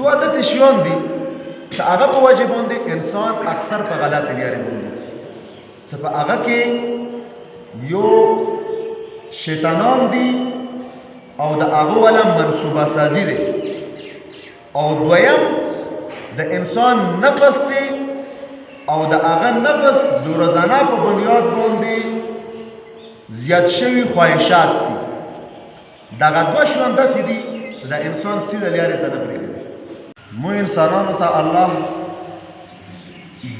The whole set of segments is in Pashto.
دوه داسې شیان دي چې هغه په وجه باندې انسان اکثر په غلطه لارې باندې ځي. چې په هغه کې یو شیطانان دي او د هغه والا منصوبه سازي دی، او دویم د انسان نفس دی او د هغه نفس د روزانه په بنیاد باندې زیات شوي خواهشات دي. دغه دوه شیان داسې دي چې د انسان سیده لارې ته نه پرېږدي. مو انسانانو ته الله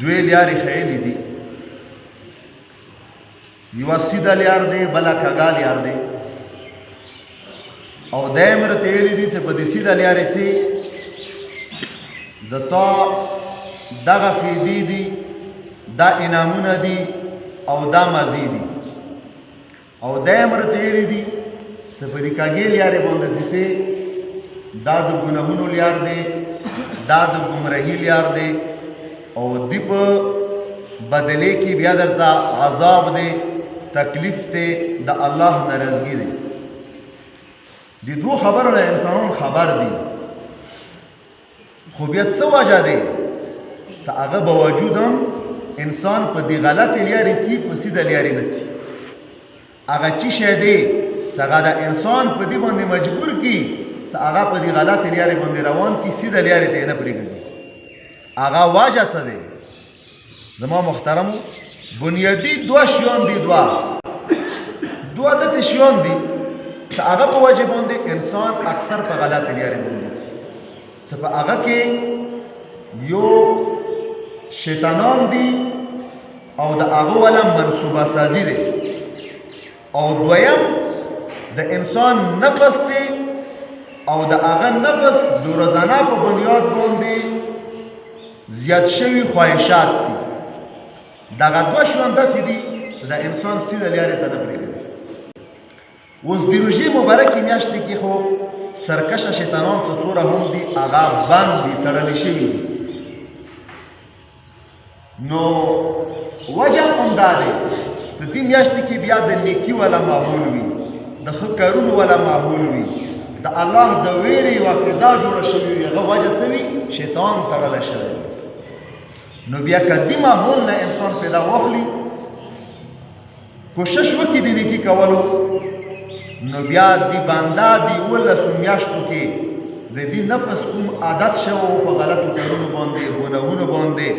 دوې لارې ښیلې دي، یوه سیده لار دی، بله کږه لار دی. او دا یې راته ویلي دي چې په دې سیده لارې چې د تا دغه فیدې دي، دا انعامونه دي او دا مزې دي. او دا یې راته ویلي دي چې په دې کږې لارې باندې چې دا د ګناهونو لار دی، دا د ګمراهي لار دی، او دی په بدلې کې بیا درته عذاب دی، تکلیف دی، د الله ناراضګي دی. د دوه خبرو نه انسانان خبر دي، خو بیا څه وجه دی چې هغه باوجود هم انسان په دې غلطې لارې ځي، په سیده لارې نه ځي. هغه څه شی دی چې هغه د انسان په دې باندې مجبور کړي چې هغه په دې غلطې لارې باندې روان کړي، سیده لارې ته یې نه پرېږدي. هغه وجه څه دی؟ زما محترمو، بنیادي دوه شیان دي، دوه داسې شیان دي چې هغه په وجه باندې انسان اکثر په غلطې لارې باندې ځي. چې په هغه کې یو شیطانان دي او د هغه والا منصوبه سازي دی، او دویم د انسان نفس دی او د هغه نفس د روزانه په بنیاد باندې زیات شوي خواهشات دي. دغه دوه شیان داسې دي چې د انسان سیده لارې ته نه پرېږدي. اوس د روژې مبارکې میاشتې کې خو سرکشه شیطانان څه څوره هم دي، هغه بند دي، تړلې شوي دي. نو وجه هم دا دی چې دې میاشتې کې بیا د نیکي والا ماحول وي، د ښه کارونو والا ماحول وي، د الله د ویرې یوه فضا جوړه شوې وي. هغه وجه څه وي؟ شیطان تړلی شوی وي. نو بیا که دې ماحول نه انسان فایده واخلي، کوشش وکړي د نیکي کولو، نو بیا دی بنده دی 11 میاشتو کې د دې نفس کوم عادت شوی په غلطو کارونو باندې، ګناهونو باندې،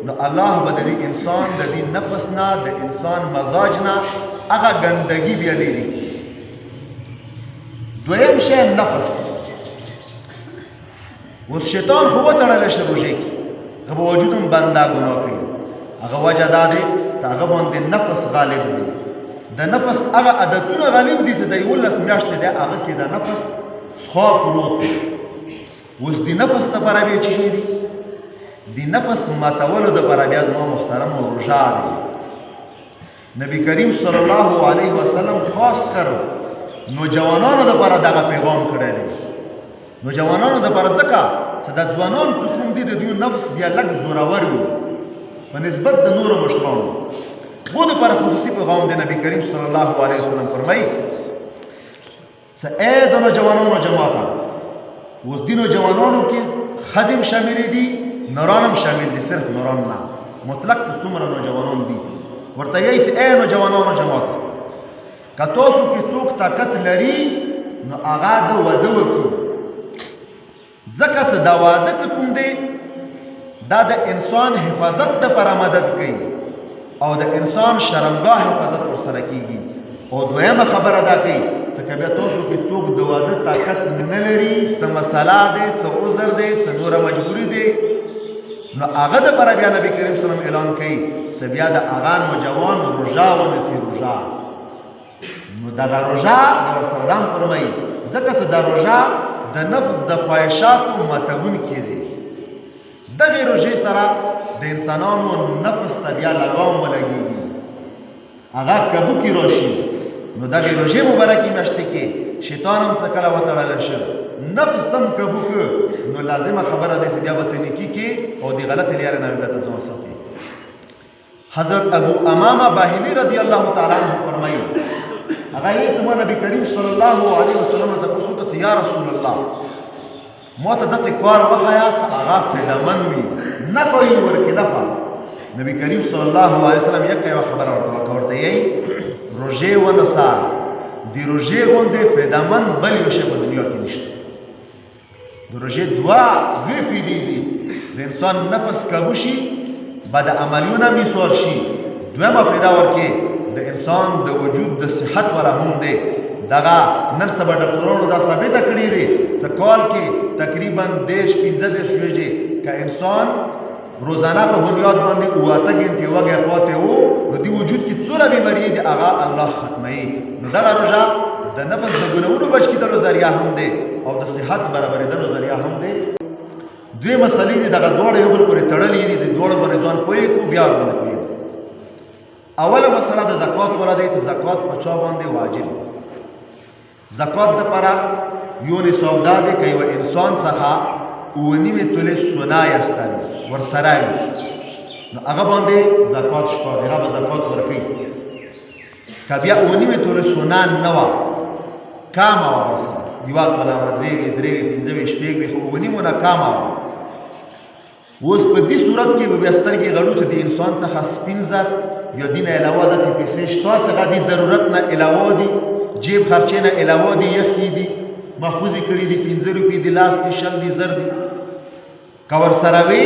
نو الله به د دې انسان د دې نفس نه، د انسان مزاج نه هغه ګندګي بیا لرې کړي. دویم شی نفس دی. اوس شیطان خو وتړلی شي روژې کې، هغه به وجود هم بنده ګناه کوي. هغه وجه دا دی چې هغه باندې نفس غالب دی. د نفس هغه عادتونه غالب دي چې د 11 میاشتې دی، هغه کې د نفس څښا پروت دی. اوس د نفس دپاره بیا څه شی دي؟ د نفس ماتولو دپاره بیا زما محترمو روژه دی. نبی کریم صلی الله علیه وسلم خاص کر نوجوانانو دپاره دغه پیغام کړی دی. نوجوانانو دپاره ځکه چې د ځوانان چې کوم دي د دوی نفس بیا لږ زورور وي په نسبت د نورو مشرانو. वो तो पर खुसूसी पैगाम दे नबी करीम सल्लल्लाहु अलैहि वसल्लम फरमाई से ए दोनों जवानों जमाता उस दिनों जवानों की खजिम शामिल दी, नौरानम शामिल दी, सिर्फ नौरान ना मुतलक तुमरा नौजवानों दी ورته یې چې اے نوجوانانو جماعت که تاسو کې څوک طاقت لري نو هغه د واده وکړي، ځکه چې دا واده چې کوم دی دا د انسان حفاظت دپاره مدد کوي او د انسان شرمګاه حفاظت ورسره کیږي. او دویمه خبره دا کوي چې که بیا تاسو کې څوک د واده طاقت نه لري، څه مسله دی، څه عذر دی، څه نوره مجبوري دی، نو هغه دپاره بیا نبي کریم صلی الله علیه وسلم اعلان کوي چې بیا د هغه نوجوان روژه ونیسي. روژه نو دغه روژه د ورسره دا هم فرمایي ځکه چې دا روژه د نفس د خواهشاتو ماتونکی دی. دغې روژې سره د انسانانو نفس ته بیا لګام ولګېږي، هغه کبوکي راشي. نو دغې روژې مبارکې میاشتې کې شیطان هم څه کله وتړلی شي، نفس تم کبوکه، نو لازمه خبره دی چې بیا به ته نیکي کې او د غلطې لارې نه بیا ته ځان ساتي. حضرت ابو امامه باهلي رضی الله تعالی عنه فرمایي هغه یې زما نبی کریم صلی الله علیه وسلم ته تپوس وکړه چې یا رسول الله ما ته داسې کار وښیه چې هغه فایدهمند وي نفع یې ورکړي نفع نبی کریم صلی الله علیه وسلم یوه خبره ورته وکړه ورته یې روژې ونیسه د روژې غوندې فایدهمند بل یو شی په دنیا کې نشته د روژې دوې فایدې دي د انسان نفس کابو شي بد عملیونه میسور شي دویمه فایده ورکړي د انسان د وجود د صحت والا هم دی دغه نن سبا ډاکټرانو دا ثابته کړې دي چې کال کې تقریبا 15 ورځې که انسان روزانه په بنیاد باندې 8 غنټې وګیا پاتې وو نو د وجود کې څوره بیماری دي هغه الله ختموي نو دغه روژه د نفس د ګناهونو بچ کېدلو ذریعه هم دی او د صحت برابرېدلو ذریعه هم دی دوی مسلې دي دغه دواړه یو بل پورې تړلې دي د دواړو باندې ځان پوهې کو بیا ورباندې پوهېږو اوله مسله د زکات والا دی چې زکات په چا باندې واجب دی زکات دپاره یو نصاب دا دی که یو انسان څخه 9 تولې سونه یاستوي ورسره وي نو هغه باندې زکات شته دی هغه به زکات ورکوي که بیا 9 تولې سونه نه وه کامه وه ورسره یوه توله وه 2 وي 3 وي 5 وي 6 وي خو 9 نه کامه وه اوس په دې صورت کې به بیا سترګې غړو چې د انسان څخه سپین زر یا دین علاوه داسې پیسې شته څخه د ضرورت نه علاوه دي جیب خرچې نه علاوه دي یخې دي محفوظې کړي دي 15 روپۍ دي لاس دي شل دي زر دي که ورسره وي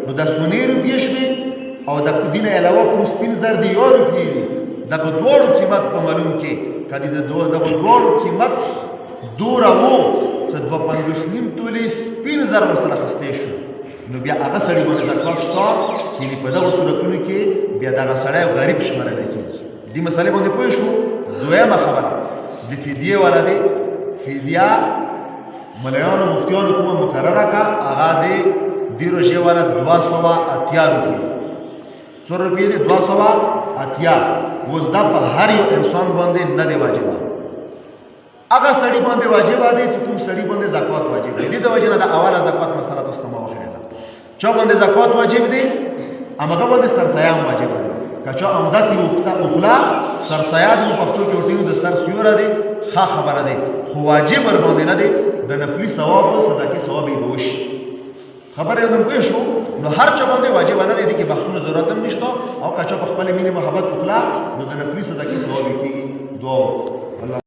نو د سونې روپۍ شوې او د دین علاوه کوم سپین زر دي یا روپۍ دي دغه دواړو قیمت په معلوم کې که دغه دواړو قیمت دوره وو چې 2.5 تولې سپین زر ورسره اخیستی شو نو بیا هغه سړي باندې زکات شته یعنې په دغو صورتونو کې بیا دغه سړی غریب شمېرلی کېږي دې مسلې باندې پوه شو دویمه خبره د فدیې والا دی فدیه ملیانو مفتیانو کومه مقرره که هغه دی دې روژې والا 280 روپۍ څو روپۍ دی 280 اوس دا په هر یو انسان باندې نه دی واجبه هغه سړي باندې واجبه دی چې کوم سړي باندې زکات واجب دی دې د وجې نه د اوله زکات مسله تاسو ته ما وښیله چا باندې زکات واجب دی همغه باندې سرسایه هم واجبه دی که چا همداسې وخوله سرسایه دی پښتو کې ورته وایي د سر سیوره دی ښه خبره دی خو واجب ورباندې نه دی د نفلي ثواب او صدقې ثواب یې به وشي خبره یې پوه شو نو هر چا باندې واجبه نه دی دې کې بحثونو ضرورت هم نشته او که چا په خپلې مینې محبت وخوله نو د نفلي صدقې ثواب یې کېږي دعا